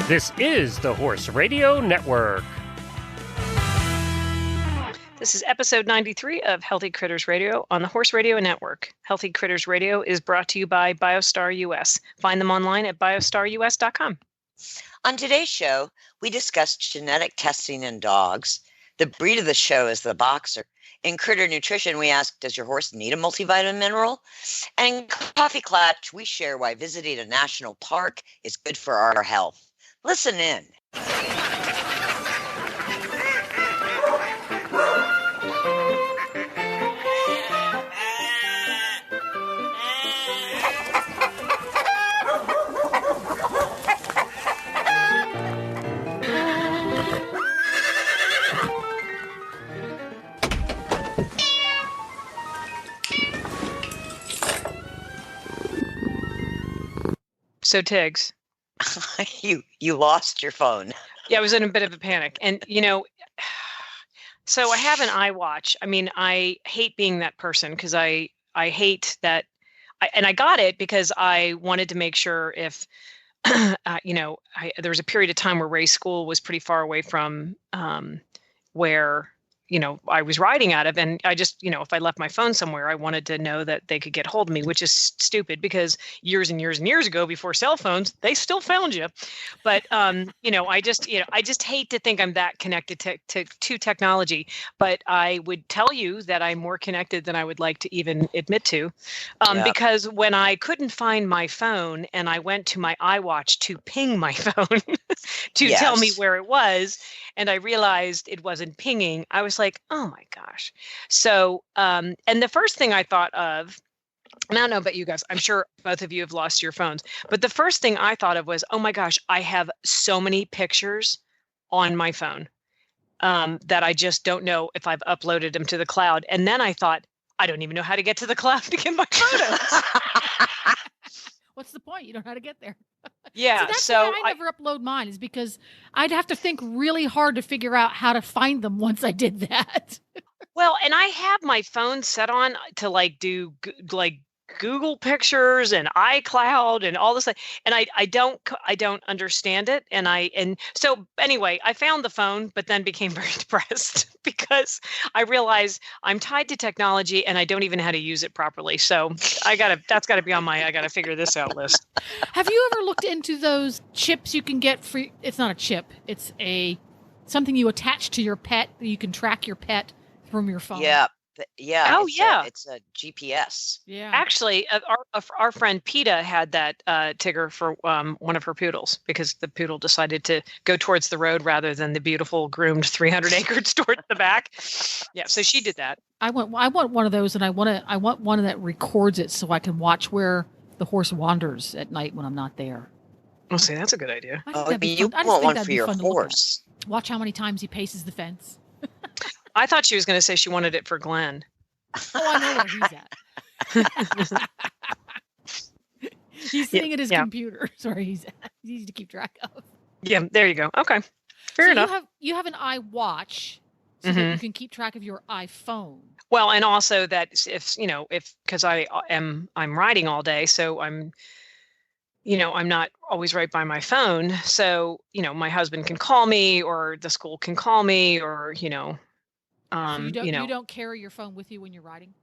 This is the Horse Radio Network. This is episode 93 of Healthy Critters Radio on the Horse Radio Network. Healthy Critters Radio is brought to you by BioStar US. Find them online at biostarus.com. On today's show, we discussed genetic testing in dogs. The breed of the show is the boxer. In Critter Nutrition, we ask, does your horse need a multivitamin mineral? And in Coffee Clutch, we share why visiting a national park is good for our health. Listen in. So Tiggs. You lost your phone. Yeah, I was in a bit of a panic. And, so I have an iWatch. I mean, I hate being that person because I hate that. And I got it because I wanted to make sure if, there was a period of time where Ray's school was pretty far away from where, I was riding out of. And I just, if I left my phone somewhere, I wanted to know that they could get hold of me, which is stupid because years and years and years ago, before cell phones, they still found you. But, I just hate to think I'm that connected to technology. But I would tell you that I'm more connected than I would like to even admit to. Because when I couldn't find my phone and I went to my iWatch to ping my phone to tell me where it was, and I realized it wasn't pinging, I was like, oh my gosh. So, and the first thing I thought of, and I don't know about you guys, I'm sure both of you have lost your phones, but the first thing I thought of was, oh my gosh, I have so many pictures on my phone that I just don't know if I've uploaded them to the cloud. And then I thought, I don't even know how to get to the cloud to get my photos. What's the point? You don't know how to get there. Yeah. So that's why I never upload mine, is because I'd have to think really hard to figure out how to find them once I did that. Well, and I have my phone set on to do Google Pictures and iCloud and all this, and I don't understand it, and so anyway, I found the phone, but then became very depressed because I realized I'm tied to technology and I don't even know how to use it properly. So that's gotta be on my I gotta figure this out list. Have you ever looked into those chips you can get free? It's not a chip; it's something you attach to your pet. You can track your pet from your phone. Yeah. It's a GPS. Yeah. Actually, our friend PETA had that Tigger for one of her poodles because the poodle decided to go towards the road rather than the beautiful groomed 300 acres towards the back. Yeah, so she did that. I want one of those, and I want one that records it so I can watch where the horse wanders at night when I'm not there. Well, see, that's a good idea. You want one for your horse. Watch how many times he paces the fence. I thought she was going to say she wanted it for Glenn. Oh, I know where he's at. He's sitting at his computer. Sorry, he's at. He's easy to keep track of. Yeah, there you go. Okay, fair enough. You have an iWatch, so that you can keep track of your iPhone. Well, and also that if because I'm riding all day, so I'm not always right by my phone. So my husband can call me, or the school can call me, or So you don't carry your phone with you when you're riding?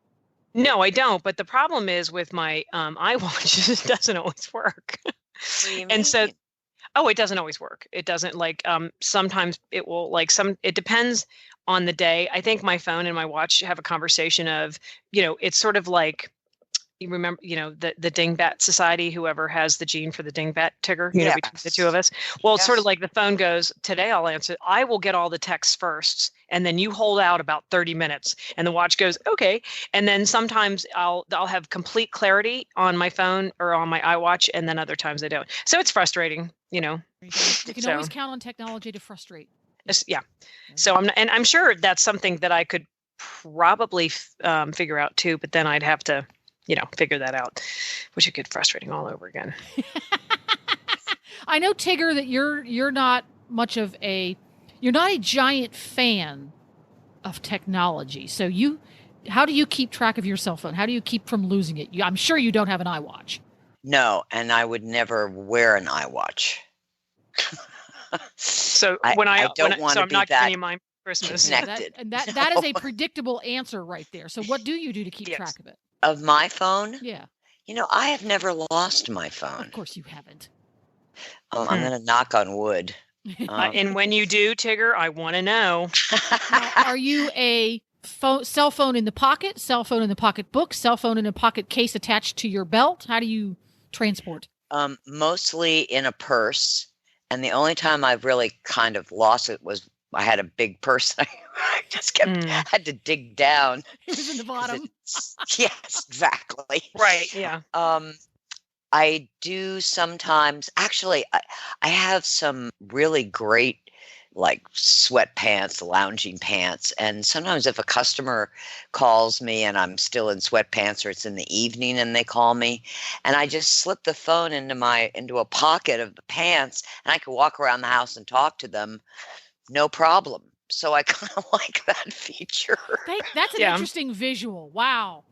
No, I don't. But the problem is with my iWatch, it doesn't always work. What do you mean? And so, it doesn't always work. It doesn't sometimes it will it depends on the day. I think my phone and my watch have a conversation of, it's sort of like, you remember, the Dingbat Society, whoever has the gene for the Dingbat Tigger, between the two of us. Well, it's sort of like the phone goes, today I'll answer. I will get all the texts first, and then you hold out about 30 minutes, and the watch goes, okay. And then sometimes I'll have complete clarity on my phone or on my iWatch, and then other times I don't. So it's frustrating, You can always count on technology to frustrate. Yeah. So I'm sure that's something that I could probably figure out too, but then I'd have to figure that out, which would get frustrating all over again. I know, Tigger, that you're not a giant fan of technology. So how do you keep track of your cell phone? How do you keep from losing it? I'm sure you don't have an iWatch. No, and I would never wear an iWatch. So I don't want so to I'm be not that giving you mine for Christmas. connected. That is a predictable answer right there. So what do you do to keep Yes. track of it? Of my phone, Yeah, I have never lost my of phone. course you haven't. I'm going to knock on wood. And when you do, Tigger, I want to know. Now, are you a cell phone in the pocket, cell phone in the pocketbook, cell phone in a pocket case attached to your belt? How do you transport? Mostly in a purse. And the only time I've really kind of lost it was I had a big purse. I just had to dig down. It was in the bottom. Yes, exactly. Right. Yeah. I do sometimes. Actually, I have some really great like sweatpants, lounging pants. And sometimes if a customer calls me and I'm still in sweatpants or it's in the evening and they call me, and I just slip the phone into a pocket of the pants and I can walk around the house and talk to them, no problem. So I kind of like that feature. That's an interesting visual. Wow.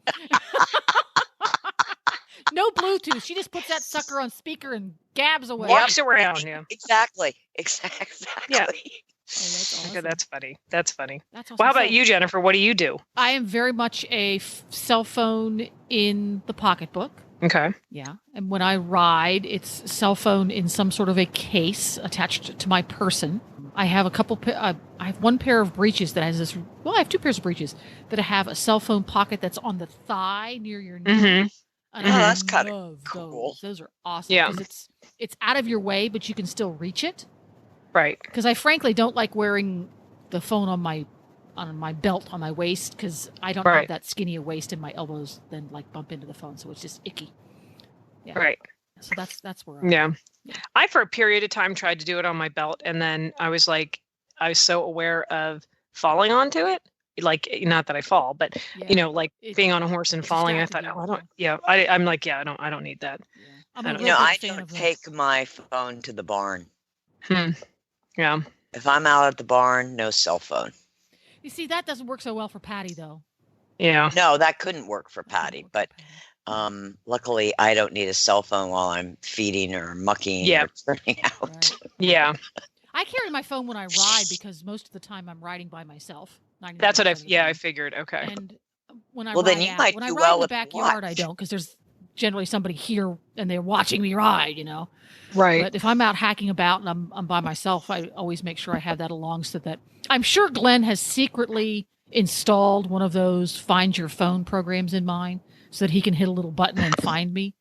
No Bluetooth. She just puts that sucker on speaker and gabs away. Walks around. Yeah. Exactly. Yeah. Oh, that's awesome. Okay, that's funny. That's funny. That's awesome. Well, how about you, Jennifer? What do you do? I am very much a cell phone in the pocketbook. Okay. Yeah. And when I ride, it's cell phone in some sort of a case attached to my person. I have I have one pair of breeches that has this. Well, I have two pairs of breeches that have a cell phone pocket that's on the thigh near your knee. Mm-hmm. And that's kind of love cool. Those are awesome. Yeah. Because it's out of your way, but you can still reach it. Right. Because I frankly don't like wearing the phone on my belt on my waist because I don't have that skinny a waist and my elbows then like bump into the phone, so it's just icky. Yeah. Right. So that's where. I for a period of time tried to do it on my belt, and then I was so aware of falling onto it. Like, not that I fall, but like being on a horse and falling. I thought, I don't. Yeah, I'm like, I don't need that. Yeah. I don't take my phone to the barn. Yeah. If I'm out at the barn, no cell phone. You see, that doesn't work so well for Patty, though. Yeah. No, that couldn't work for Patty, but luckily I don't need a cell phone while I'm feeding or mucking or turning out. Right. Yeah. I carry my phone when I ride because most of the time I'm riding by myself. That's what I figured. Okay. And when I ride then you might when I ride in the backyard, I don't because there's generally somebody here and they're watching me ride, Right. But if I'm out hacking about and I'm by myself, I always make sure I have that along so that I'm sure Glenn has secretly installed one of those find your phone programs in mine so that he can hit a little button and find me.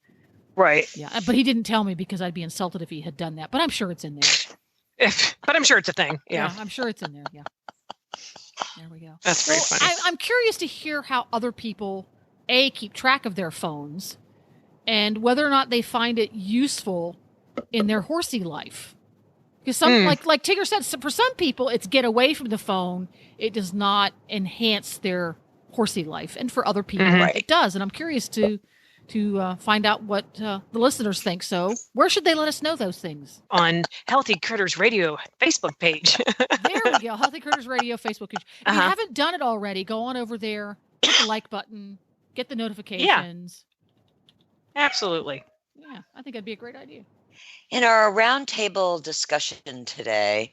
Right. Yeah. But he didn't tell me because I'd be insulted if he had done that. But I'm sure it's in there. But I'm sure it's a thing. Yeah. I'm sure it's in there. Yeah. There we go. That's very funny. I'm curious to hear how other people, keep track of their phones and whether or not they find it useful in their horsey life. Because like Tigger said, for some people, it's get away from the phone. It does not enhance their horsey life. And for other people, it does. And I'm curious to find out what the listeners think. So where should they let us know those things? On Healthy Critters Radio Facebook page. There we go. Healthy Critters Radio Facebook page. If you haven't done it already, go on over there, hit the like button, get the notifications. Yeah. Absolutely. Yeah, I think that'd be a great idea. In our roundtable discussion today,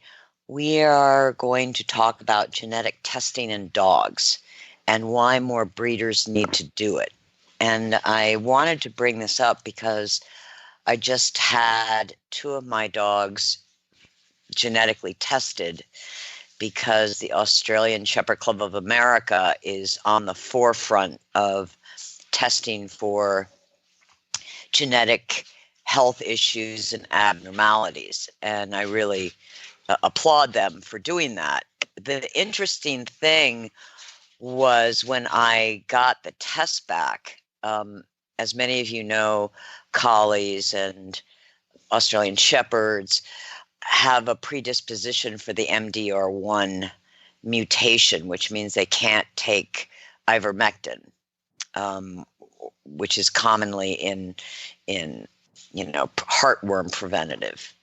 we are going to talk about genetic testing in dogs and why more breeders need to do it. And I wanted to bring this up because I just had two of my dogs genetically tested because the Australian Shepherd Club of America is on the forefront of testing for genetic health issues and abnormalities. And I really applaud them for doing that. The interesting thing was when I got the test back, as many of you know, collies and Australian Shepherds have a predisposition for the MDR1 mutation, which means they can't take ivermectin, which is commonly in heartworm preventative.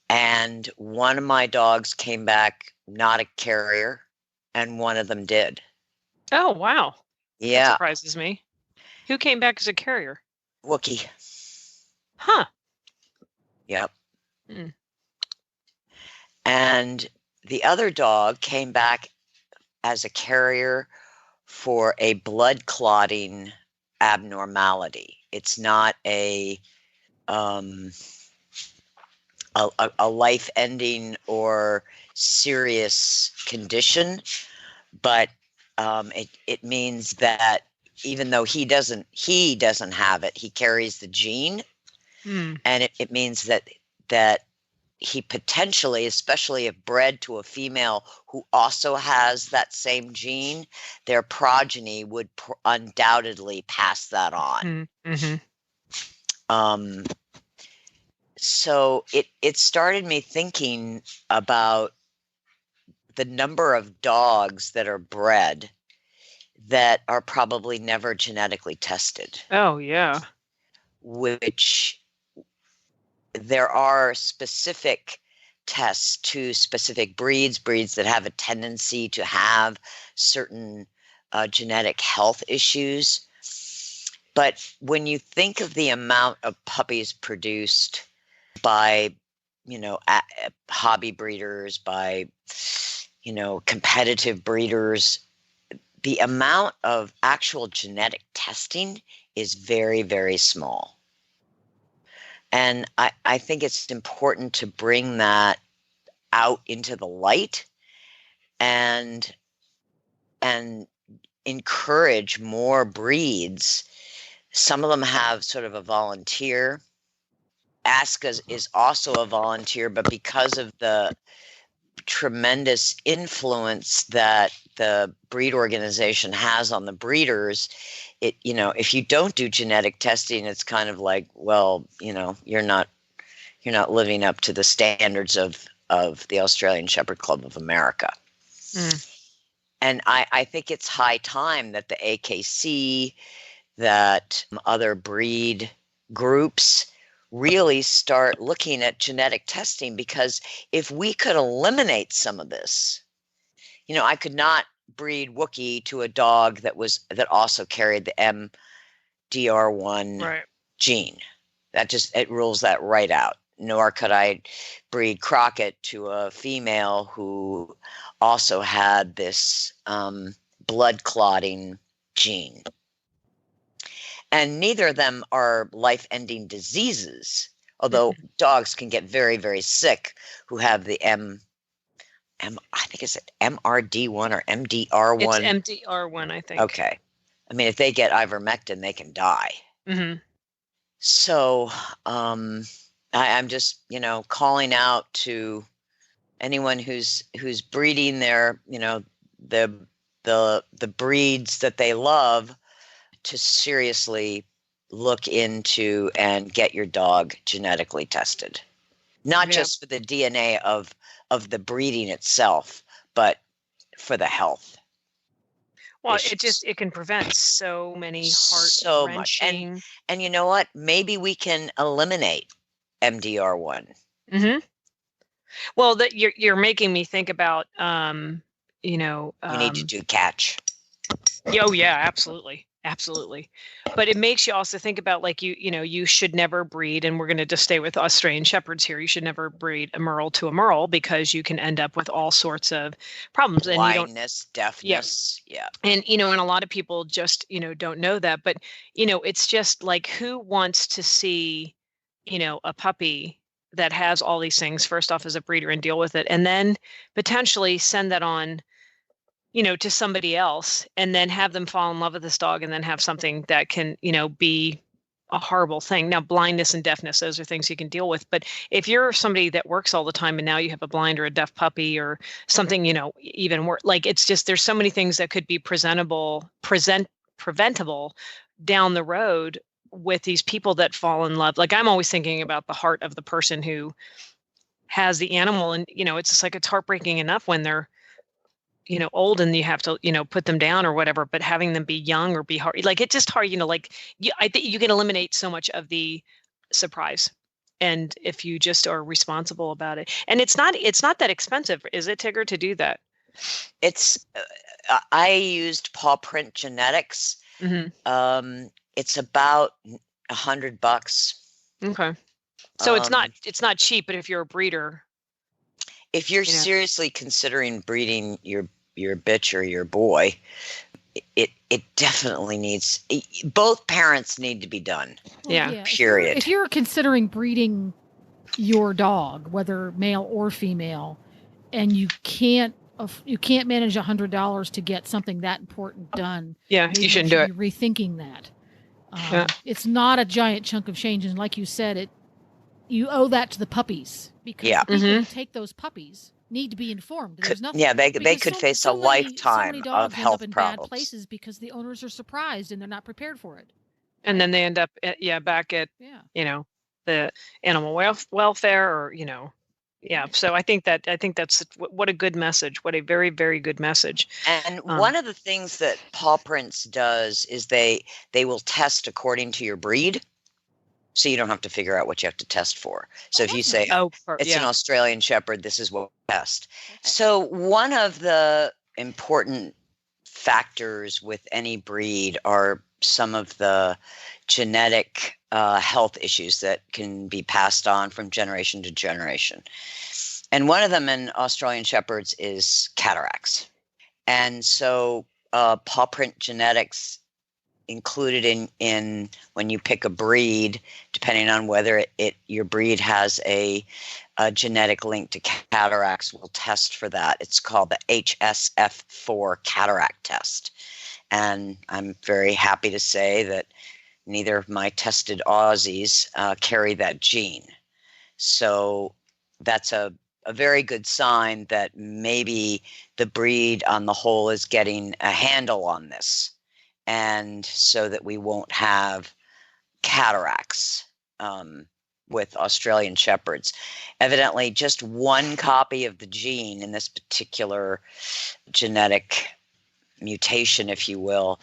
And one of my dogs came back not a carrier, and one of them did. Oh, wow. Yeah. That surprises me. Who came back as a carrier? Wookie. Huh. Yep. And the other dog came back as a carrier for a blood clotting abnormality. It's not a life-ending or serious condition, but it means that even though he doesn't have it, he carries the gene, and it means that he potentially, especially if bred to a female who also has that same gene, their progeny would undoubtedly pass that on. So it started me thinking about the number of dogs that are bred that are probably never genetically tested. Oh, yeah. Which there are specific tests to specific breeds that have a tendency to have certain genetic health issues. But when you think of the amount of puppies produced by, hobby breeders, by, competitive breeders, the amount of actual genetic testing is very, very small. And I think it's important to bring that out into the light and encourage more breeds. Some of them have sort of a volunteer. ASCA is also a volunteer, but because of the tremendous influence that the breed organization has on the breeders, if you don't do genetic testing, it's kind of like, well, you're not living up to the standards of the Australian Shepherd Club of America. And I think it's high time that the AKC, that other breed groups really start looking at genetic testing, because if we could eliminate some of this, I could not breed Wookie to a dog that also carried the MDR1 gene. It rules that right out. Nor could I breed Crockett to a female who also had this blood clotting gene. And neither of them are life-ending diseases, although dogs can get very, very sick who have the I think it's MRD1 or MDR1. It's MDR1, I think. Okay. I mean, if they get ivermectin, they can die. So I'm just, calling out to anyone who's breeding their, the breeds that they love, to seriously look into and get your dog genetically tested. Not just for the DNA of the breeding itself, but for the health. Well, issues. it can prevent so many so much. And you know what? Maybe we can eliminate MDR1. Well, that you're making me think about, we need to do catch. Oh yeah, absolutely. Absolutely. But it makes you also think about, like, you should never breed, and we're going to just stay with Australian Shepherds here. You should never breed a Merle to a Merle, because you can end up with all sorts of problems. Blindness, deafness. Yeah. And, and a lot of people just, don't know that. But, it's just like, who wants to see, a puppy that has all these things, first off, as a breeder, and deal with it, and then potentially send that on, to somebody else, and then have them fall in love with this dog, and then have something that can, be a horrible thing. Now, blindness and deafness, those are things you can deal with. But if you're somebody that works all the time, and now you have a blind or a deaf puppy or something, even worse, like, it's just, there's so many things that could be preventable down the road with these people that fall in love. Like, I'm always thinking about the heart of the person who has the animal, and, it's just like, it's heartbreaking enough when they're, old and you have to, put them down or whatever, but having them be young or be hard, like, it's just hard, I think you can eliminate so much of the surprise. And if you just are responsible about it, and it's not that expensive, is it, Tigger, to do that? It's, I used paw print genetics. It's about $100. Okay. So it's not cheap, but if you're a breeder, if you're seriously considering breeding your bitch or your boy, it definitely needs, both parents need to be done. Yeah. Period. If you're considering breeding your dog, whether male or female, and you can't manage $100 to get something that important done, yeah, you shouldn't do it. Be rethinking that. It's not a giant chunk of change, and like you said, you owe that to the puppies, because the people who take those puppies need to be informed. There's nothing. Yeah, they could face a lifetime of health end up in problems. Bad places because the owners are surprised and they're not prepared for it. And then they end up back at the animal welfare, or So I think that's what a good message. What a very, very good message. And one of the things that Paw Prints does is they will test according to your breed. So you don't have to figure out what you have to test for. So if you say, it's an Australian Shepherd, this is what we test. So one of the important factors with any breed are some of the genetic health issues that can be passed on from generation to generation. And one of them in Australian Shepherds is cataracts. And so paw print genetics included in when you pick a breed, depending on whether your breed has a genetic link to cataracts, will test for that. It's called the HSF4 cataract test. And I'm very happy to say that neither of my tested Aussies carry that gene. So that's a very good sign that maybe the breed on the whole is getting a handle on this, and so that we won't have cataracts with Australian Shepherds. Evidently, just one copy of the gene in this particular genetic mutation, if you will,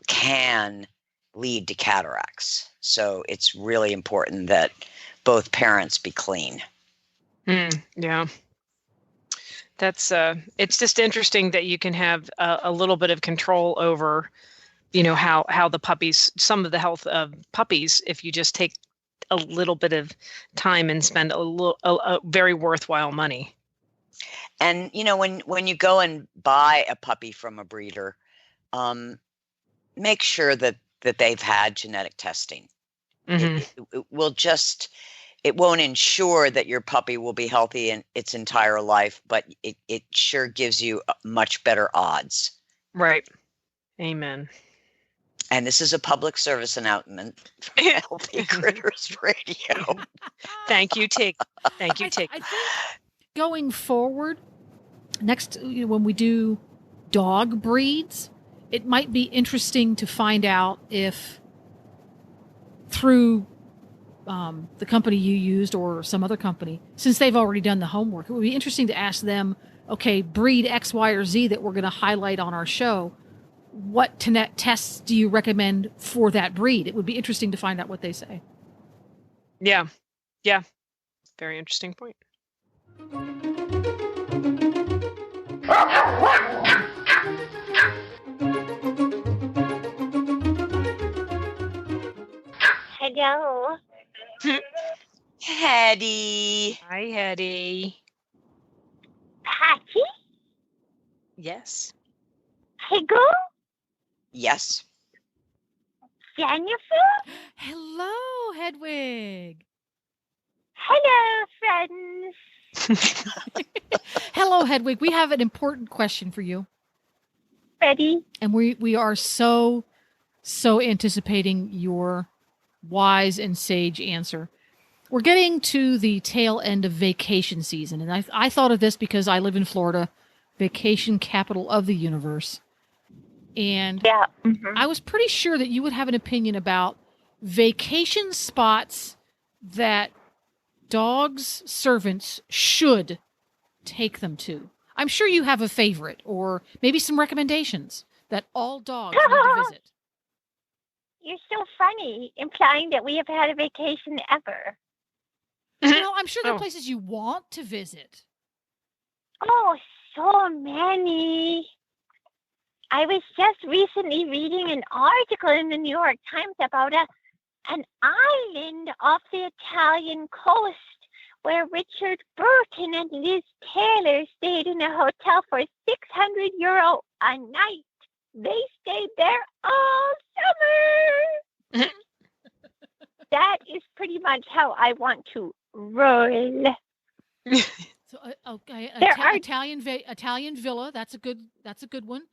can lead to cataracts. So it's really important that both parents be clean. Yeah. That's it's just interesting that you can have a little bit of control over, how the puppies, some of the health of puppies, if you just take a little bit of time and spend a very worthwhile money. And when you go and buy a puppy from a breeder, make sure that they've had genetic testing. Mm-hmm. It won't ensure that your puppy will be healthy in its entire life, but it sure gives you much better odds. Right. Amen. And this is a public service announcement from Healthy Critters Radio. Thank you, Tig. Thank you, Tig. I think going forward, next, when we do dog breeds, it might be interesting to find out if through the company you used or some other company, since they've already done the homework, it would be interesting to ask them, okay, breed X, Y, or Z that we're going to highlight on our show, what tests do you recommend for that breed? It would be interesting to find out what they say. Yeah. Yeah. Very interesting point. Hello. Hetty. Hi, Hetty. Patty? Yes. Higgle? Yes. Jennifer? Hello, Hedwig. Hello, friends. Hello, Hedwig. We have an important question for you. Ready? And we are so anticipating your wise and sage answer. We're getting to the tail end of vacation season, and I thought of this because I live in Florida, vacation capital of the universe. And I was pretty sure that you would have an opinion about vacation spots that dogs' servants should take them to. I'm sure you have a favorite, or maybe some recommendations that all dogs need to visit. You're so funny, implying that we have had a vacation ever. I'm sure there are places you want to visit. Oh, so many. I was just recently reading an article in the New York Times about an island off the Italian coast where Richard Burton and Liz Taylor stayed in a hotel for €600 a night. They stayed there all summer. That is pretty much how I want to roll. So, okay, There are- Italian villa. That's a good one.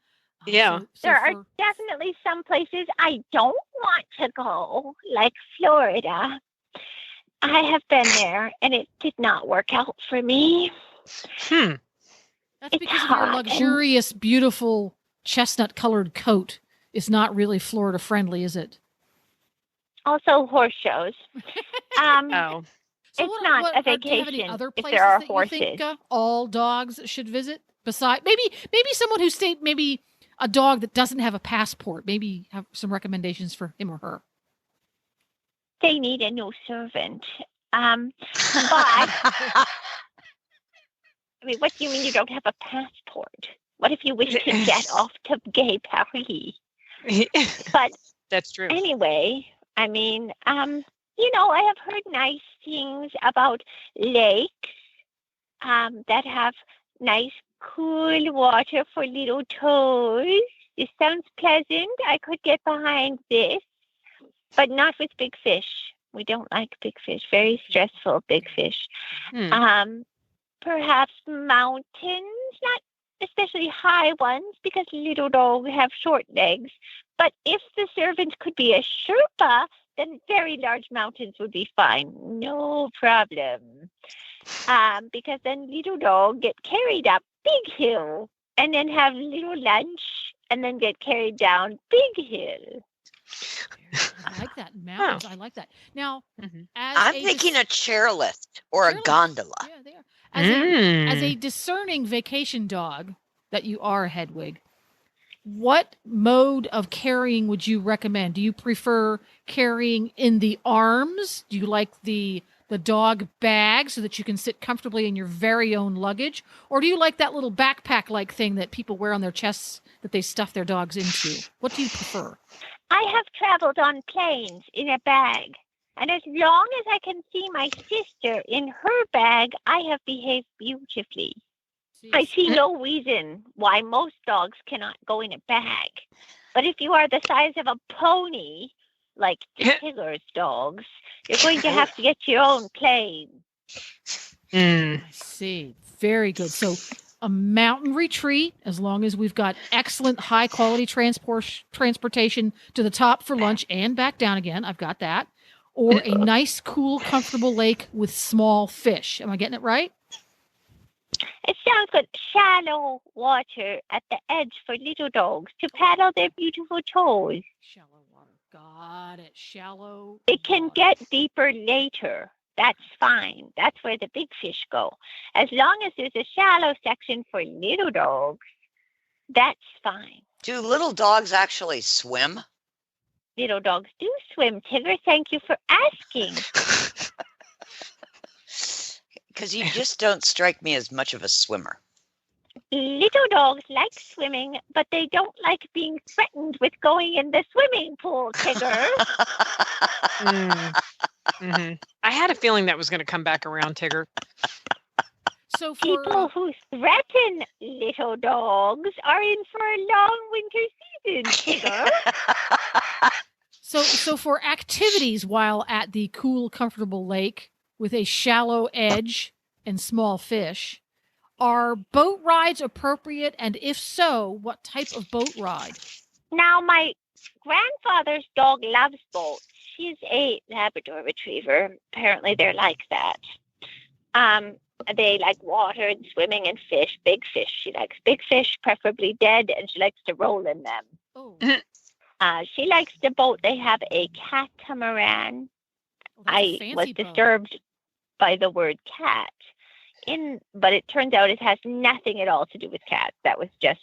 Yeah. There are definitely some places I don't want to go, like Florida. I have been there, and it did not work out for me. That's It's because of your hot and- luxurious, beautiful chestnut-colored coat. Is not really Florida friendly, is it? Also, horse shows. Oh. It's not a do you have any vacation other if places there are that you think horses. all dogs should visit? Besides, maybe someone who stayed, maybe a dog that doesn't have a passport. Maybe have some recommendations for him or her. They need a new servant. But I mean, what do you mean you don't have a passport? What if you wish to get off to Gay Paris? But That's true. anyway, I mean, I have heard nice things about lakes that have nice, cool water for little toes. This sounds pleasant. I could get behind this, but not with big fish. We don't like big fish. Very stressful, big fish. Perhaps mountains, not especially high ones, because little dogs have short legs. But if the servant could be a Sherpa, then very large mountains would be fine. No problem. Because then little dog get carried up big hill and then have little lunch and then get carried down big hill. I like that. Mountains. I like that. Now, as I'm thinking a chairlift or a Chairlift. gondola. Yeah, they are. As a discerning vacation dog that you are, Hedwig, what mode of carrying would you recommend? Do you prefer carrying in the arms? Do you like the dog bag so that you can sit comfortably in your very own luggage? Or do you like that little backpack-like thing that people wear on their chests that they stuff their dogs into? What do you prefer? I have traveled on planes in a bag. And as long as I can see my sister in her bag, I have behaved beautifully. I see no reason why most dogs cannot go in a bag. But if you are the size of a pony, like Tigger's dogs, you're going to have to get your own plane. I see. Very good. So a mountain retreat, as long as we've got excellent high-quality transportation to the top for lunch and back down again. I've got that. Or a nice, cool, comfortable lake with small fish. Am I getting it right? It sounds good. Shallow water at the edge for little dogs to paddle their beautiful toes. Shallow water. Got it. Shallow. It can water. get deeper later. That's fine. That's where the big fish go. As long as there's a shallow section for little dogs, that's fine. Do little dogs actually swim? Little dogs do swim, Tigger. Thank you for asking. Because you just don't strike me as much of a swimmer. Little dogs like swimming, but they don't like being threatened with going in the swimming pool, Tigger. I had a feeling that was going to come back around, Tigger. So for People who threaten little dogs are in for a long winter season, Tigger. so for activities while at the cool, comfortable lake with a shallow edge and small fish, are boat rides appropriate? And if so, what type of boat ride? Now, my grandfather's dog loves boats. She's a Labrador Retriever. Apparently, they're like that. They like water and swimming and fish, big fish. She likes big fish, preferably dead, and she likes to roll in them. Oh, She likes the boat. They have a catamaran. that's a I fancy was boat. disturbed by the word cat. But it turns out it has nothing at all to do with cats. That was just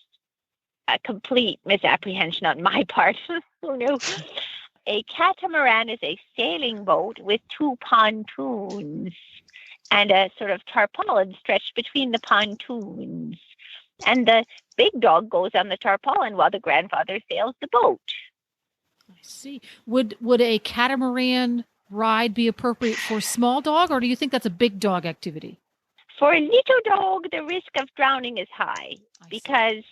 a complete misapprehension on my part. Who knew? A catamaran is a sailing boat with two pontoons and a sort of tarpaulin stretched between the pontoons. And the big dog goes on the tarpaulin while the grandfather sails the boat. I see. Would a catamaran ride be appropriate for a small dog, or do you think that's a big dog activity? For a little dog, the risk of drowning is high because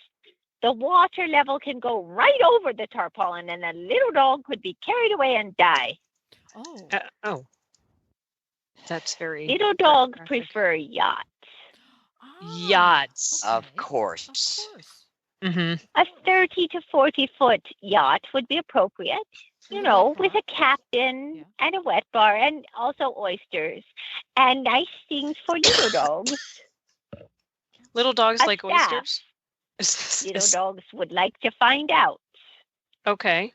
the water level can go right over the tarpaulin and a little dog could be carried away and die. Oh. That's very... Little dogs prefer yachts. Yachts. Of course. Of course. Mm-hmm. A 30 to 40-foot yacht would be appropriate, with a captain and a wet bar and also oysters and nice things for little dogs. Little dogs A like staff. oysters? Little dogs would like to find out. Okay.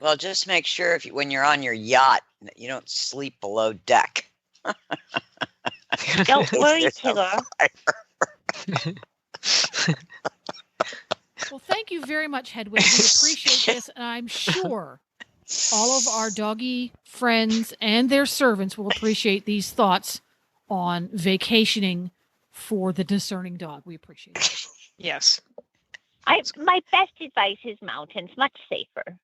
Well, just make sure when you're on your yacht that you don't sleep below deck. Don't worry, There's a Tigger. Well, thank you very much, Hedwig. We appreciate this, and I'm sure all of our doggy friends and their servants will appreciate these thoughts on vacationing for the discerning dog. We appreciate it. Yes. My best advice is mountains, much safer.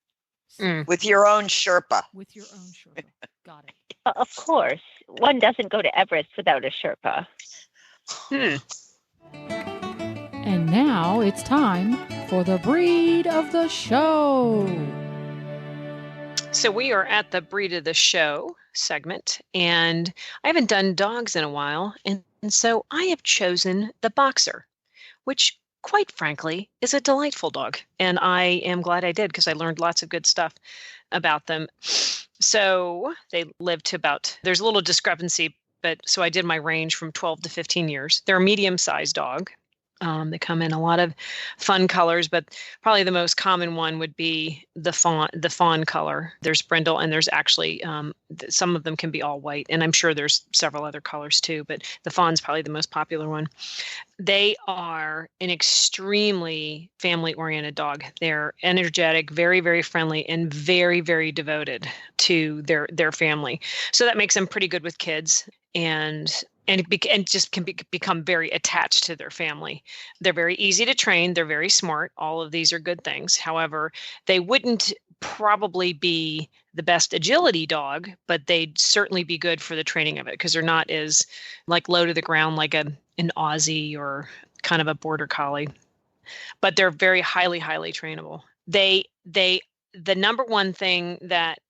With your own Sherpa. With your own Sherpa. Got it. Of course, one doesn't go to Everest without a Sherpa. And now it's time for the breed of the show. So we are at the breed of the show segment, and I haven't done dogs in a while, and so I have chosen the Boxer, which quite frankly is a delightful dog, and I am glad I did because I learned lots of good stuff about them. So they live to there's a little discrepancy, but so I did my range from 12 to 15 years. They're a medium-sized dog. They come in a lot of fun colors, but probably the most common one would be the fawn color. There's brindle, and there's actually some of them can be all white, and I'm sure there's several other colors too, but the fawn's probably the most popular one. They are an extremely family-oriented dog. They're energetic, very, very friendly, and very, very devoted to their family. So that makes them pretty good with kids, and just can become very attached to their family. They're very easy to train. They're very smart. All of these are good things. However, they wouldn't probably be the best agility dog, but they'd certainly be good for the training of it because they're not as low to the ground like an Aussie or kind of a border collie. But they're very highly, highly trainable. The number one thing that,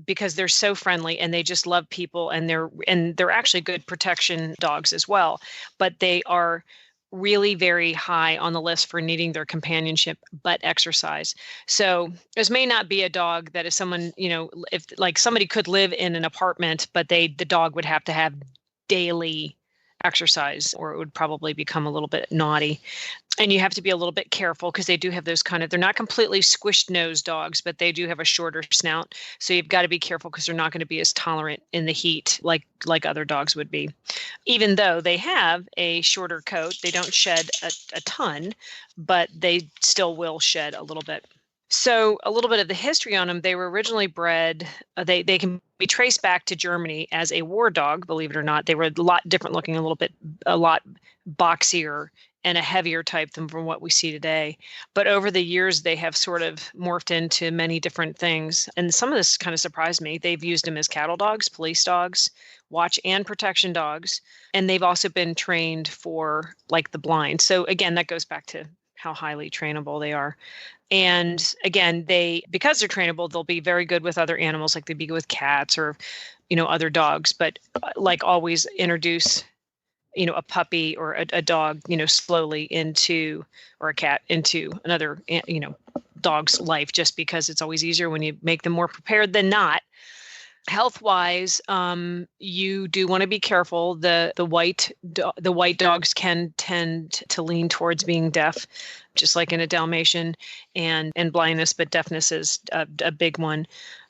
because they're so friendly and they just love people, and they're actually good protection dogs as well, but they are really very high on the list for needing their companionship but exercise. So this may not be a dog that is someone, if somebody could live in an apartment, but the dog would have to have daily exercise or it would probably become a little bit naughty. And you have to be a little bit careful because they do have those they're not completely squished nose dogs, but they do have a shorter snout. So you've got to be careful because they're not going to be as tolerant in the heat like other dogs would be. Even though they have a shorter coat, they don't shed a ton, but they still will shed a little bit. So a little bit of the history on them, they were originally bred, they can be traced back to Germany as a war dog, believe it or not. They were a lot different looking, a lot boxier and a heavier type than from what we see today. But over the years, they have sort of morphed into many different things. And some of this kind of surprised me. They've used them as cattle dogs, police dogs, watch and protection dogs. And they've also been trained for the blind. So again, that goes back to how highly trainable they are. And again, because they're trainable, they'll be very good with other animals, like they'd be good with cats or, other dogs. But always introduce, a puppy or a dog, slowly or a cat into another, dog's life, just because it's always easier when you make them more prepared than not. Health-wise, you do want to be careful. The white dogs can tend to lean towards being deaf, just like in a Dalmatian, and blindness, but deafness is a big one.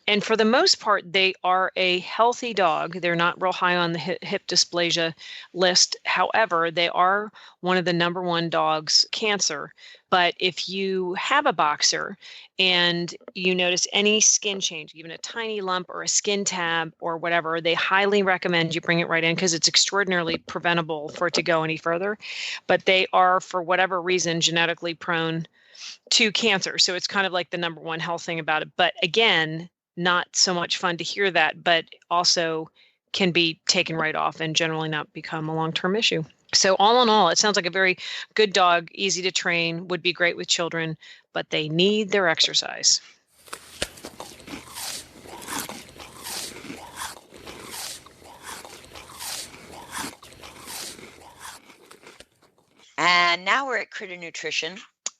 And for the most part, they are a healthy dog. They're not real high on the hip dysplasia list. However, they are one of the number one dogs cancer. But if you have a Boxer and you notice any skin change, even a tiny lump or a skin tab or whatever, they highly recommend you bring it right in because it's extraordinarily preventable for it to go any further. But they are, for whatever reason, genetically prone to cancer. So it's kind of like the number one health thing about it. But again, not so much fun to hear that, but also can be taken right off and generally not become a long-term issue. So all in all, it sounds like a very good dog, easy to train, would be great with children, but they need their exercise. And now we're at Critter Nutrition,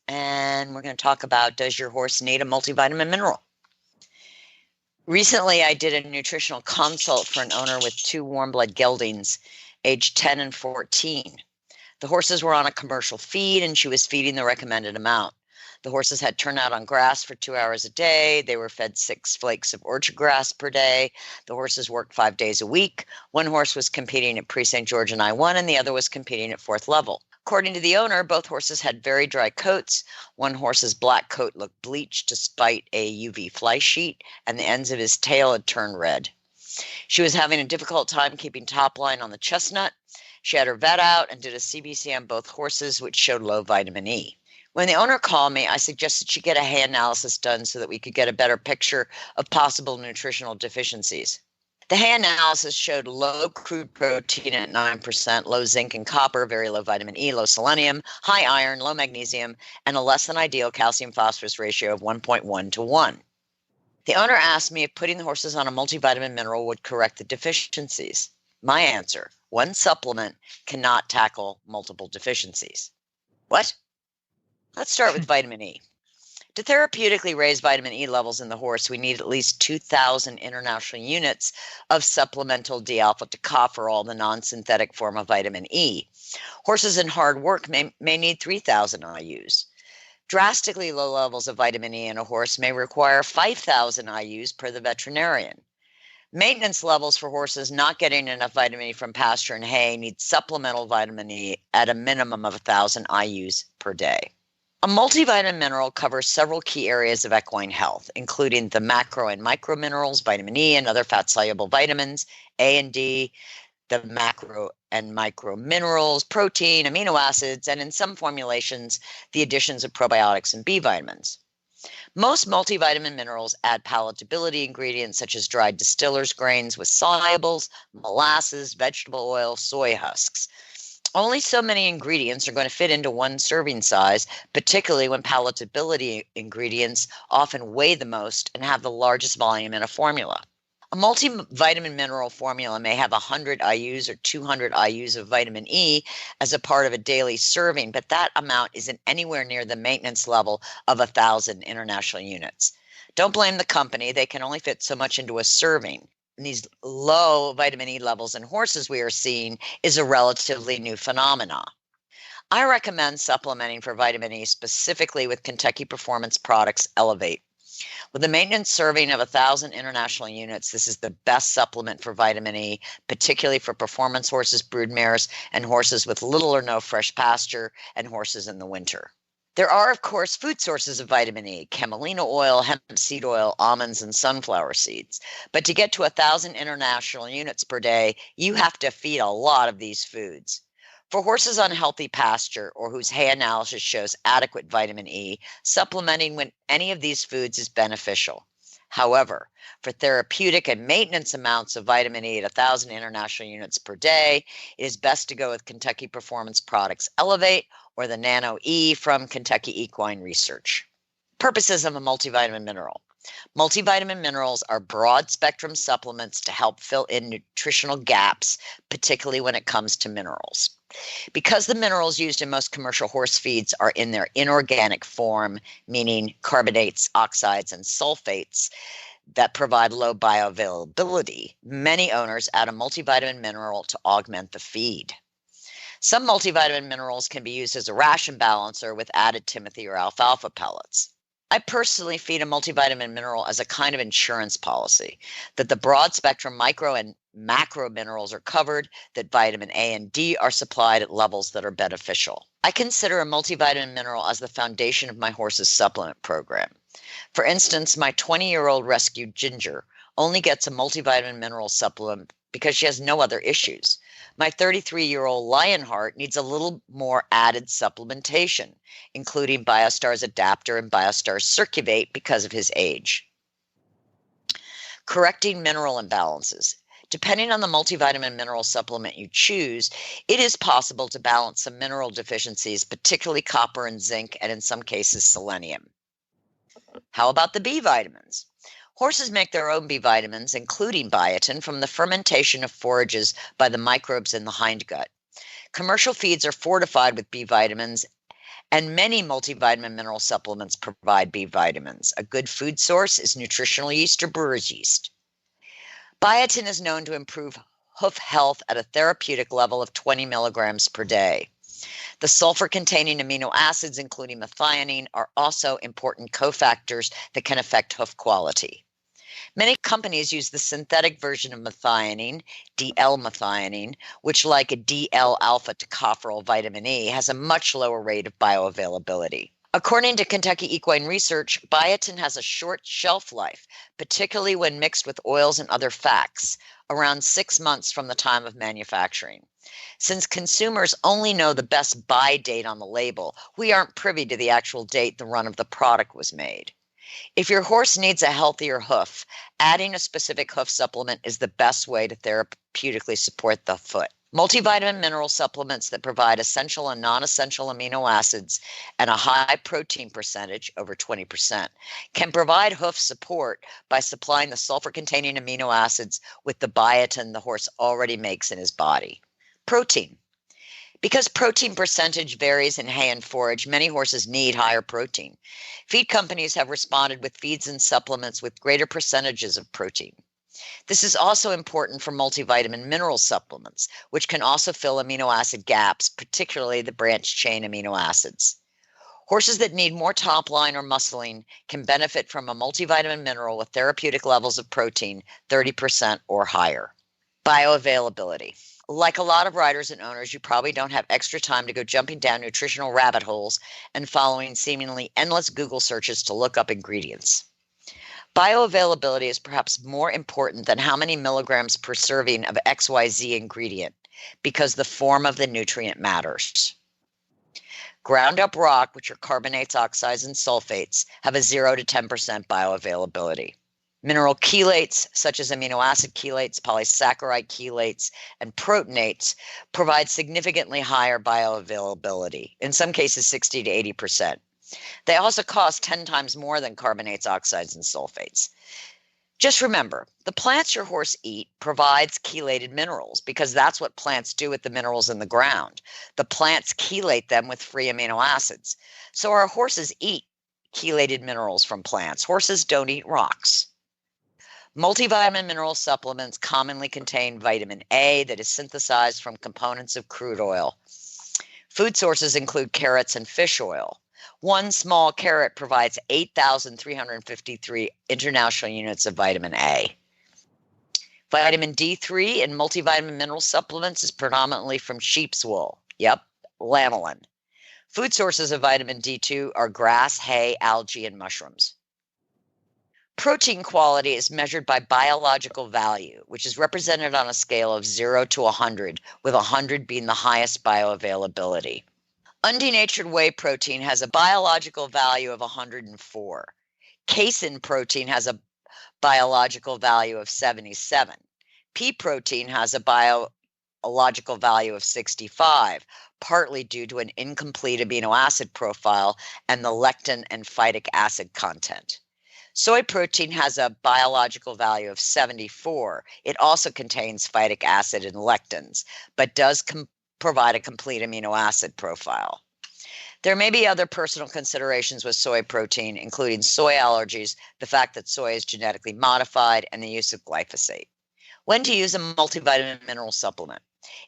and we're going to talk about, does your horse need a multivitamin mineral? Recently, I did a nutritional consult for an owner with 2 warm blood geldings, aged 10 and 14. The horses were on a commercial feed, and she was feeding the recommended amount. The horses had turned out on grass for 2 hours a day. They were fed 6 flakes of orchard grass per day. The horses worked 5 days a week. One horse was competing at Pre-St. George and I-1, and the other was competing at 4th level. According to the owner, both horses had very dry coats. One horse's black coat looked bleached despite a UV fly sheet, and the ends of his tail had turned red. She was having a difficult time keeping top line on the chestnut. She had her vet out and did a CBC on both horses, which showed low vitamin E. When the owner called me, I suggested she get a hay analysis done so that we could get a better picture of possible nutritional deficiencies. The hay analysis showed low crude protein at 9%, low zinc and copper, very low vitamin E, low selenium, high iron, low magnesium, and a less than ideal calcium phosphorus ratio of 1.1 to 1. The owner asked me if putting the horses on a multivitamin mineral would correct the deficiencies. My answer, one supplement cannot tackle multiple deficiencies. What? Let's start with vitamin E. To therapeutically raise vitamin E levels in the horse, we need at least 2,000 international units of supplemental D-alpha tocopherol, the non-synthetic form of vitamin E. Horses in hard work may need 3,000 IUs. Drastically low levels of vitamin E in a horse may require 5,000 IUs per the veterinarian. Maintenance levels for horses not getting enough vitamin E from pasture and hay need supplemental vitamin E at a minimum of 1,000 IUs per day. A multivitamin mineral covers several key areas of equine health, including the macro and micro minerals, vitamin E and other fat-soluble vitamins, A and D, the macro and micro minerals, protein, amino acids, and in some formulations, the additions of probiotics and B vitamins. Most multivitamin minerals add palatability ingredients such as dried distillers grains with solubles, molasses, vegetable oil, soy husks. Only so many ingredients are going to fit into one serving size, particularly when palatability ingredients often weigh the most and have the largest volume in a formula. A multivitamin mineral formula may have 100 IUs or 200 IUs of vitamin E as a part of a daily serving, but that amount isn't anywhere near the maintenance level of 1,000 international units. Don't blame the company. They can only fit so much into a serving. And these low vitamin E levels in horses we are seeing is a relatively new phenomena. I recommend supplementing for vitamin E specifically with Kentucky Performance Products Elevate. With a maintenance serving of 1,000 international units, this is the best supplement for vitamin E, particularly for performance horses, broodmares, and horses with little or no fresh pasture and horses in the winter. There are, of course, food sources of vitamin E, camelina oil, hemp seed oil, almonds, and sunflower seeds. But to get to 1,000 international units per day, you have to feed a lot of these foods. For horses on healthy pasture or whose hay analysis shows adequate vitamin E, supplementing with any of these foods is beneficial. However, for therapeutic and maintenance amounts of vitamin E at 1,000 international units per day, it is best to go with Kentucky Performance Products Elevate or the Nano E from Kentucky Equine Research. Purposes of a multivitamin mineral. Multivitamin minerals are broad spectrum supplements to help fill in nutritional gaps, particularly when it comes to minerals. Because the minerals used in most commercial horse feeds are in their inorganic form, meaning carbonates, oxides, and sulfates that provide low bioavailability, many owners add a multivitamin mineral to augment the feed. Some multivitamin minerals can be used as a ration balancer with added Timothy or alfalfa pellets. I personally feed a multivitamin mineral as a kind of insurance policy, that the broad spectrum micro and macro minerals are covered, that vitamin A and D are supplied at levels that are beneficial. I consider a multivitamin mineral as the foundation of my horse's supplement program. For instance, my 20-year-old rescued Ginger only gets a multivitamin mineral supplement because she has no other issues. My 33-year-old Lionheart needs a little more added supplementation, including BioStar's Adaptor and BioStar's Circuvate because of his age. Correcting mineral imbalances. Depending on the multivitamin mineral supplement you choose, it is possible to balance some mineral deficiencies, particularly copper and zinc, and in some cases, selenium. How about the B vitamins? Horses make their own B vitamins, including biotin, from the fermentation of forages by the microbes in the hindgut. Commercial feeds are fortified with B vitamins, and many multivitamin mineral supplements provide B vitamins. A good food source is nutritional yeast or brewer's yeast. Biotin is known to improve hoof health at a therapeutic level of 20 milligrams per day. The sulfur-containing amino acids, including methionine, are also important cofactors that can affect hoof quality. Many companies use the synthetic version of methionine, DL-methionine, which, like a DL-alpha tocopherol vitamin E, has a much lower rate of bioavailability. According to Kentucky Equine Research, biotin has a short shelf life, particularly when mixed with oils and other fats, around 6 months from the time of manufacturing. Since consumers only know the best buy date on the label, we aren't privy to the actual date the run of the product was made. If your horse needs a healthier hoof, adding a specific hoof supplement is the best way to therapeutically support the foot. Multivitamin mineral supplements that provide essential and non-essential amino acids and a high protein percentage, over 20%, can provide hoof support by supplying the sulfur-containing amino acids with the biotin the horse already makes in his body. Protein. Because protein percentage varies in hay and forage, many horses need higher protein. Feed companies have responded with feeds and supplements with greater percentages of protein. This is also important for multivitamin mineral supplements, which can also fill amino acid gaps, particularly the branched-chain amino acids. Horses that need more top line or muscling can benefit from a multivitamin mineral with therapeutic levels of protein, 30% or higher. Bioavailability. Like a lot of riders and owners, you probably don't have extra time to go jumping down nutritional rabbit holes and following seemingly endless Google searches to look up ingredients. Bioavailability is perhaps more important than how many milligrams per serving of XYZ ingredient, because the form of the nutrient matters. Ground up rock, which are carbonates, oxides, and sulfates, have a 0 to 10% bioavailability. Mineral chelates, such as amino acid chelates, polysaccharide chelates, and proteinates, provide significantly higher bioavailability, in some cases 60 to 80%. They also cost 10 times more than carbonates, oxides, and sulfates. Just remember, the plants your horse eat provides chelated minerals because that's what plants do with the minerals in the ground. The plants chelate them with free amino acids. So our horses eat chelated minerals from plants. Horses don't eat rocks. Multivitamin mineral supplements commonly contain vitamin A that is synthesized from components of crude oil. Food sources include carrots and fish oil. One small carrot provides 8,353 international units of vitamin A. Vitamin D3 in multivitamin mineral supplements is predominantly from sheep's wool. Yep, lanolin. Food sources of vitamin D2 are grass, hay, algae, and mushrooms. Protein quality is measured by biological value, which is represented on a scale of 0 to 100, with 100 being the highest bioavailability. Undenatured whey protein has a biological value of 104. Casein protein has a biological value of 77. Pea protein has a biological value of 65, partly due to an incomplete amino acid profile and the lectin and phytic acid content. Soy protein has a biological value of 74. It also contains phytic acid and lectins, but does provide a complete amino acid profile. There may be other personal considerations with soy protein, including soy allergies, the fact that soy is genetically modified, and the use of glyphosate. When to use a multivitamin mineral supplement?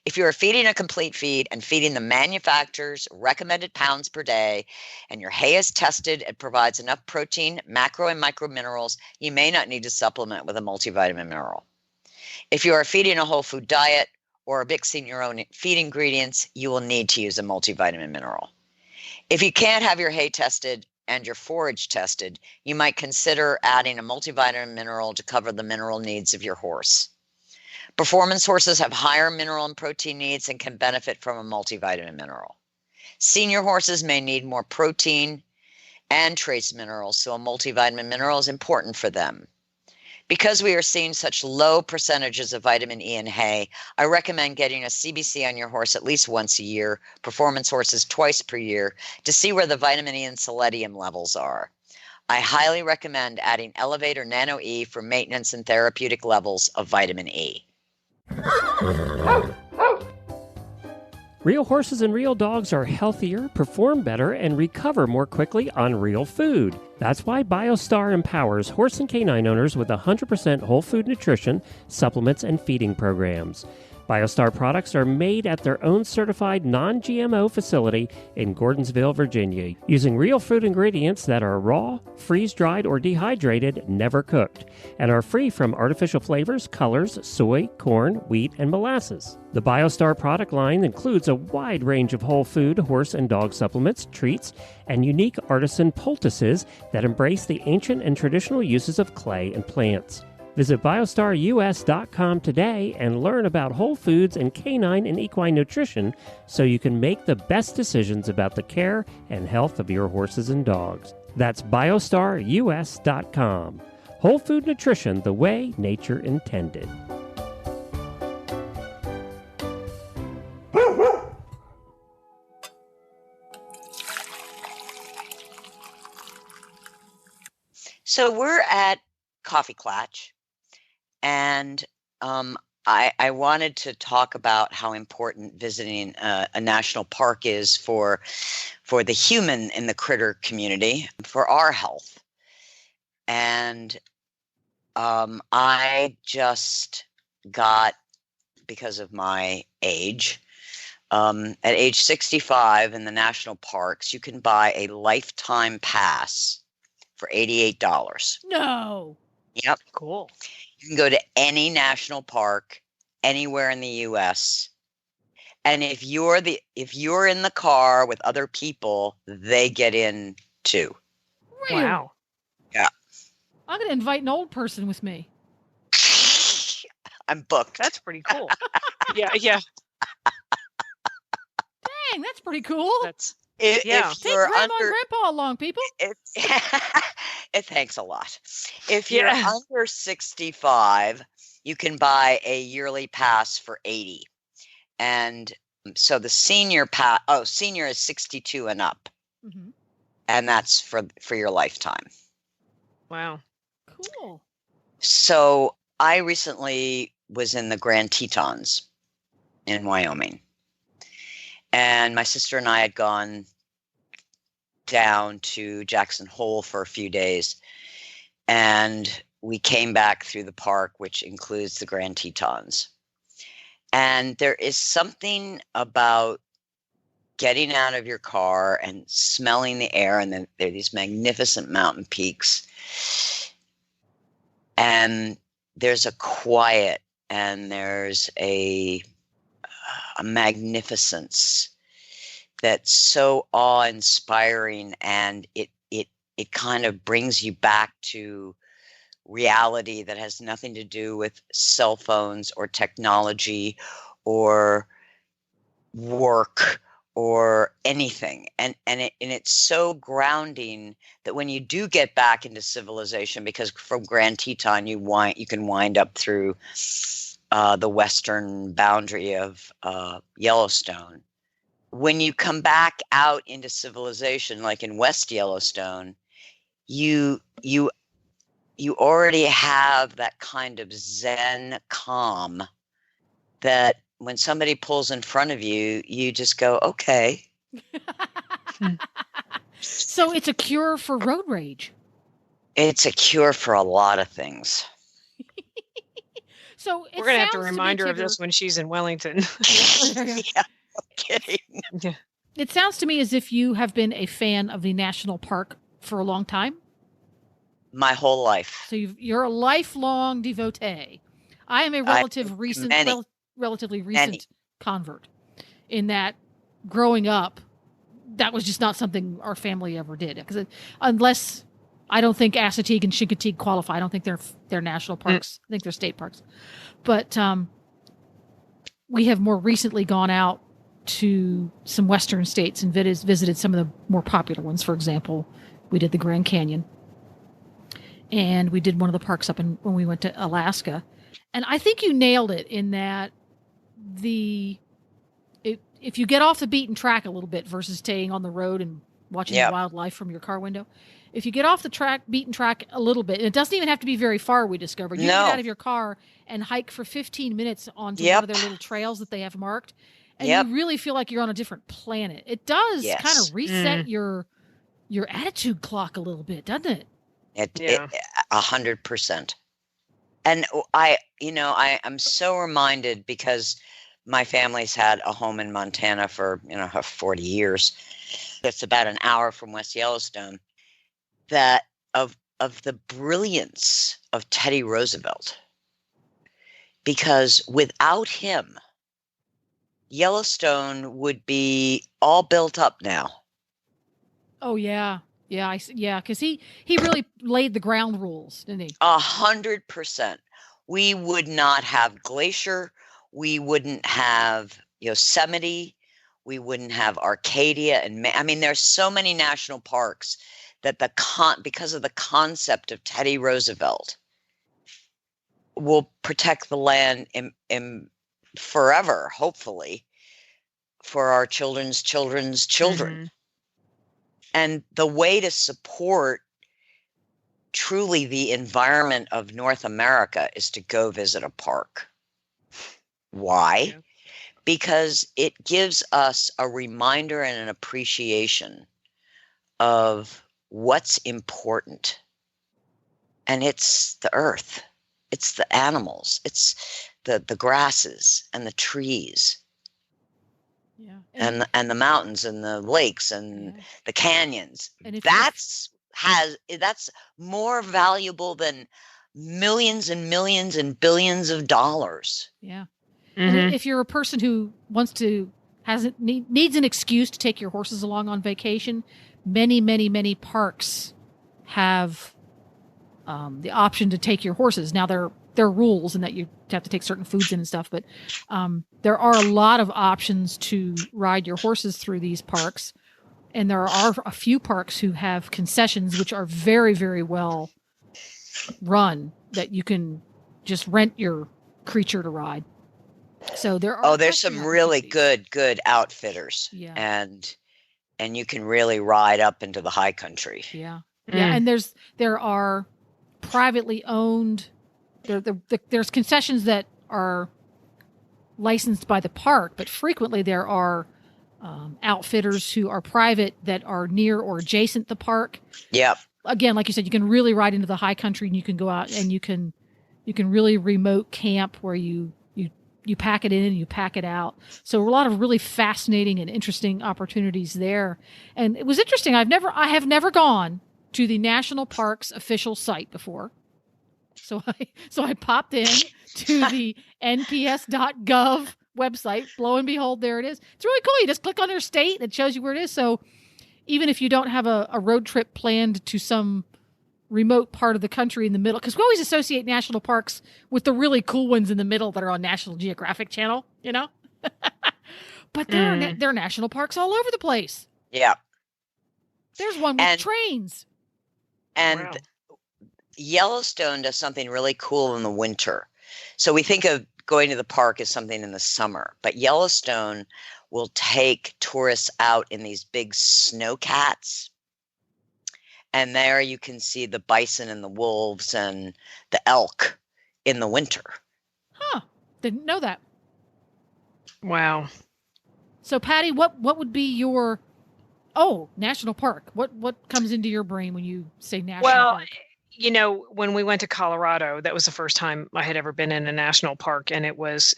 If you are feeding a complete feed and feeding the manufacturer's recommended pounds per day, and your hay is tested and provides enough protein, macro and micro minerals, you may not need to supplement with a multivitamin mineral. If you are feeding a whole food diet or mixing your own feed ingredients, you will need to use a multivitamin mineral. If you can't have your hay tested and your forage tested, you might consider adding a multivitamin mineral to cover the mineral needs of your horse. Performance horses have higher mineral and protein needs and can benefit from a multivitamin mineral. Senior horses may need more protein and trace minerals, so a multivitamin mineral is important for them. Because we are seeing such low percentages of vitamin E in hay, I recommend getting a CBC on your horse at least once a year, performance horses twice per year, to see where the vitamin E and selenium levels are. I highly recommend adding Elevate or Nano E for maintenance and therapeutic levels of vitamin E. Real horses and real dogs are healthier, perform better, and recover more quickly on real food. That's why BioStar empowers horse and canine owners with 100% whole food nutrition, supplements, and feeding programs. BioStar products are made at their own certified non-GMO facility in Gordonsville, Virginia, using real food ingredients that are raw, freeze-dried, or dehydrated, never cooked, and are free from artificial flavors, colors, soy, corn, wheat, and molasses. The BioStar product line includes a wide range of whole food, horse and dog supplements, treats, and unique artisan poultices that embrace the ancient and traditional uses of clay and plants. Visit biostarus.com today and learn about whole foods and canine and equine nutrition so you can make the best decisions about the care and health of your horses and dogs. That's biostarus.com. Whole food nutrition the way nature intended. So we're at Coffee Klatch. And I wanted to talk about how important visiting a national park is for the human in the critter community, for our health. And I just got, because of my age, at age 65 in the national parks, you can buy a lifetime pass for $88. No. Yep. Cool. You can go to any national park anywhere in the U.S. And if you're in the car with other people, they get in too. Really? Wow. Yeah. I'm going to invite an old person with me. I'm booked. That's pretty cool. Yeah. Dang, that's pretty cool. That's If Yeah. Take you're Grandma under, and Grandpa along, people. it thanks a lot. If you're Yeah. under 65, you can buy a yearly pass for $80. And so the senior senior is 62 and up, Mm-hmm. and that's for your lifetime. wow. Cool. So I recently was in the Grand Tetons in Wyoming, and my sister and I had gone down to Jackson Hole for a few days, and we came back through the park, which includes the Grand Tetons. And there is something about getting out of your car and smelling the air, and then there are these magnificent mountain peaks, and there's a quiet and there's a magnificence that's so awe-inspiring, and it kind of brings you back to reality that has nothing to do with cell phones or technology or work or anything. And it's so grounding that when you do get back into civilization, because from Grand Teton you can wind up through the western boundary of Yellowstone. When you come back out into civilization, like in West Yellowstone, you already have that kind of Zen calm that when somebody pulls in front of you, you just go, okay. So it's a cure for road rage. It's a cure for a lot of things. So We're going to have to sounds me, remind her of Tigger- this when she's in Wellington. Yeah, no kidding. Yeah. It sounds to me as if you have been a fan of the national park for a long time. My whole life. So you're a lifelong devotee. I am a relatively recent convert, in that growing up, that was just not something our family ever did. Because unless, I don't think Assateague and Chincoteague qualify. I don't think they're national parks. I think they're state parks. But we have more recently gone out to some western states and visited some of the more popular ones. For example, we did the Grand Canyon. and we did one of the parks when we went to Alaska. And I think you nailed it in that if you get off the beaten track a little bit versus staying on the road and watching the wildlife from your car window, if you get off the beaten track a little bit, and it doesn't even have to be very far, we discovered. You can get out of your car and hike for 15 minutes onto one of their little trails that they have marked, and you really feel like you're on a different planet. It does kind of reset your attitude clock a little bit, doesn't it? It 100%. And I'm so reminded, because my family's had a home in Montana for 40 years. That's about an hour from West Yellowstone. That of the brilliance of Teddy Roosevelt, because without him, Yellowstone would be all built up now. Oh yeah. Because he really laid the ground rules, didn't he? 100%. We would not have Glacier. We wouldn't have Yosemite. We wouldn't have Arcadia, and there's so many national parks that because of the concept of Teddy Roosevelt, will protect the land in forever, hopefully, for our children's children's children. Mm-hmm. And the way to support truly the environment of North America is to go visit a park. Why? Yeah. Because it gives us a reminder and an appreciation of what's important. And it's the earth, it's the animals, it's the grasses and the trees. Yeah. And the mountains and the lakes and the canyons. And that's more valuable than millions and millions and billions of dollars. Yeah. Mm-hmm. And if you're a person who needs an excuse to take your horses along on vacation, many, many, many parks have the option to take your horses. Now there are rules in that you have to take certain foods in and stuff, but there are a lot of options to ride your horses through these parks. And there are a few parks who have concessions, which are very, very well run, that you can just rent your creature to ride. So there's some really good outfitters. Yeah. And you can really ride up into the high country. Yeah. Yeah. And there are privately owned, there's concessions that are licensed by the park, but frequently there are outfitters who are private that are near or adjacent the park. Yep. Again, like you said, you can really ride into the high country, and you can go out and you can really remote camp where you pack it in and you pack it out. So a lot of really fascinating and interesting opportunities there. And it was interesting. I have never gone to the national park's official site before. So I popped in to the nps.gov website. Lo and behold, there it is. It's really cool. You just click on their state and it shows you where it is. So even if you don't have a road trip planned to some remote part of the country in the middle, because we always associate national parks with the really cool ones in the middle that are on National Geographic Channel, but there are national parks all over the place. Yeah. There's one with trains. And wow. Yellowstone does something really cool in the winter. So we think of going to the park as something in the summer, but Yellowstone will take tourists out in these big snowcats. And there you can see the bison and the wolves and the elk in the winter. Huh. Didn't know that. Wow. So Patty, what would be your national park? What comes into your brain when you say national park? Well, when we went to Colorado, that was the first time I had ever been in a national park, and it was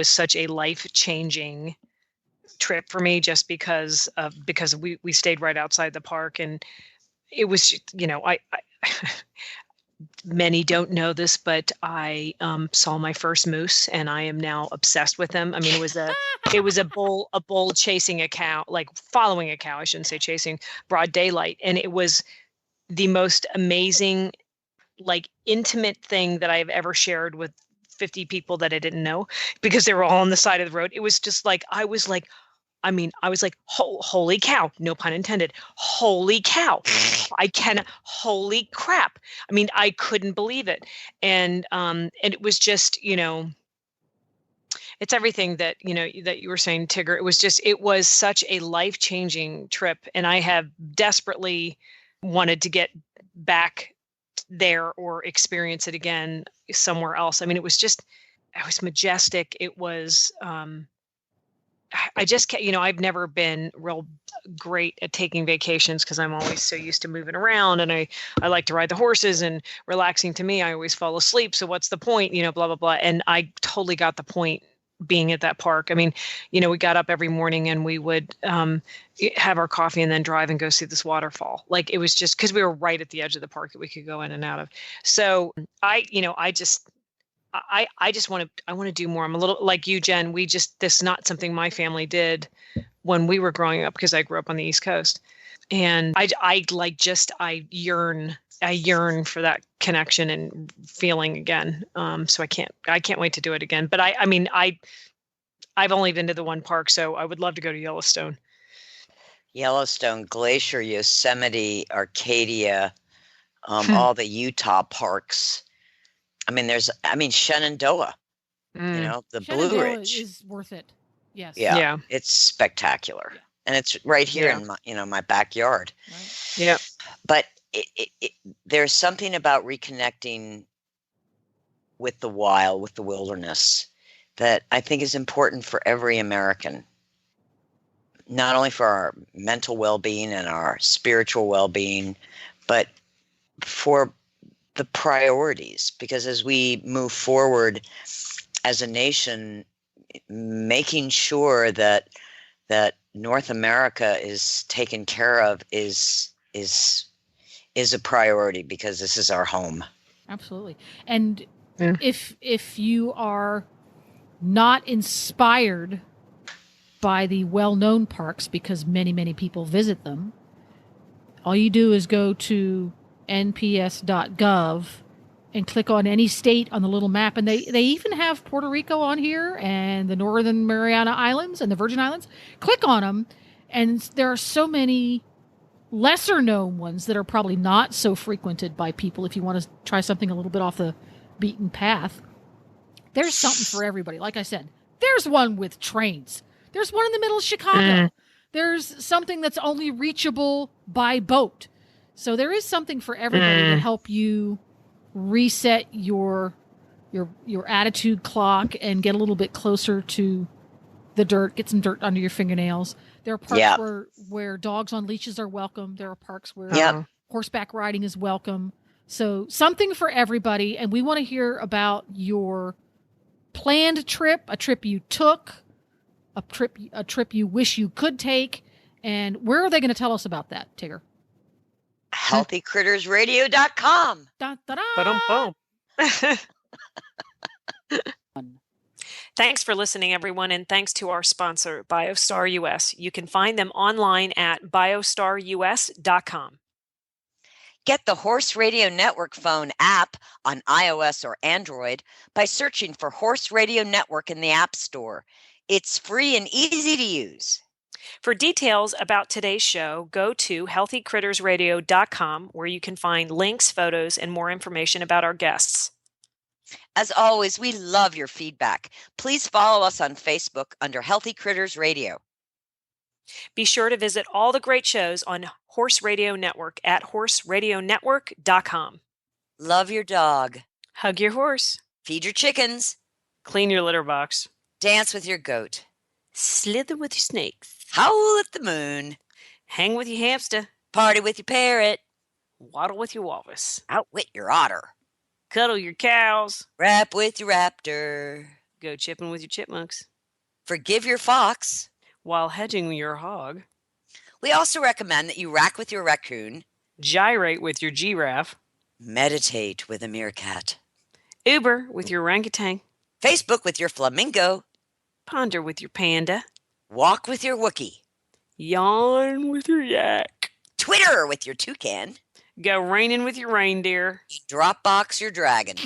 such a life-changing trip for me, just because we stayed right outside the park, and it was, I many don't know this, but I saw my first moose, and I am now obsessed with them. I mean, it was a bull chasing a cow, like following a cow, I shouldn't say chasing, broad daylight. And it was the most amazing, like, intimate thing that I've ever shared with 50 people that I didn't know, because they were all on the side of the road. It was just like, I was like, holy cow, no pun intended. Holy cow, I can, holy crap. I mean, I couldn't believe it. And it was just, it's everything that, that you were saying, Tigger. It was such a life-changing trip. And I have desperately wanted to get back there or experience it again somewhere else. I mean, it was majestic. It was, I just can't, I've never been real great at taking vacations because I'm always so used to moving around, and I like to ride the horses, and relaxing to me, I always fall asleep. So what's the point, blah, blah, blah. And I totally got the point being at that park. I mean, we got up every morning and we would have our coffee and then drive and go see this waterfall. Like, it was just because we were right at the edge of the park that we could go in and out of. So I just want to do more. I'm a little like you, Jen. This is not something my family did when we were growing up, because I grew up on the East Coast, and I yearn for that connection and feeling again. So I can't wait to do it again. But I've only been to the one park, so I would love to go to Yellowstone. Yellowstone, Glacier, Yosemite, Arcadia, all the Utah parks. I mean, Shenandoah, the Blue Ridge is worth it. Yes. Yeah. It's spectacular. Yeah. And it's right here in my backyard. Right. Yeah. But there's something about reconnecting with the wild, with the wilderness, that I think is important for every American, not only for our mental well-being and our spiritual well-being, but for the priorities. Because as we move forward as a nation, making sure that North America is taken care of is a priority, because this is our home. Absolutely. And if you are not inspired by the well-known parks, because many, many people visit them, all you do is go to nps.gov and click on any state on the little map. And they even have Puerto Rico on here, and the Northern Mariana Islands and the Virgin Islands. Click on them, and there are so many lesser known ones that are probably not so frequented by people. If you want to try something a little bit off the beaten path, there's something for everybody. Like I said, there's one with trains. There's one in the middle of Chicago. There's something that's only reachable by boat. So there is something for everybody to help you reset your attitude clock and get a little bit closer to the dirt, get some dirt under your fingernails. There are parks where dogs on leashes are welcome. There are parks where horseback riding is welcome. So something for everybody. And we want to hear about your planned trip, a trip you took, a trip you wish you could take. And where are they going to tell us about that, Tigger? HealthyCrittersRadio.com. Thanks for listening, everyone, and thanks to our sponsor, BioStar US. You can find them online at biostarus.com. Get the Horse Radio Network phone app on iOS or Android by searching for Horse Radio Network in the App Store. It's free and easy to use. For details about today's show, go to healthycrittersradio.com, where you can find links, photos, and more information about our guests. As always, we love your feedback. Please follow us on Facebook under Healthy Critters Radio. Be sure to visit all the great shows on Horse Radio Network at horseradionetwork.com. Love your dog. Hug your horse. Feed your chickens. Clean your litter box. Dance with your goat. Slither with your snakes. Howl at the moon. Hang with your hamster. Party with your parrot. Waddle with your walrus. Outwit your otter. Cuddle your cows. Rap with your raptor. Go chipping with your chipmunks. Forgive your fox. While hedging your hog. We also recommend that you rack with your raccoon. Gyrate with your giraffe. Meditate with a meerkat. Uber with your orangutan. Facebook with your flamingo. Ponder with your panda. Walk with your Wookiee. Yawn with your yak. Twitter with your toucan. Go raining with your reindeer. Dropbox your dragon.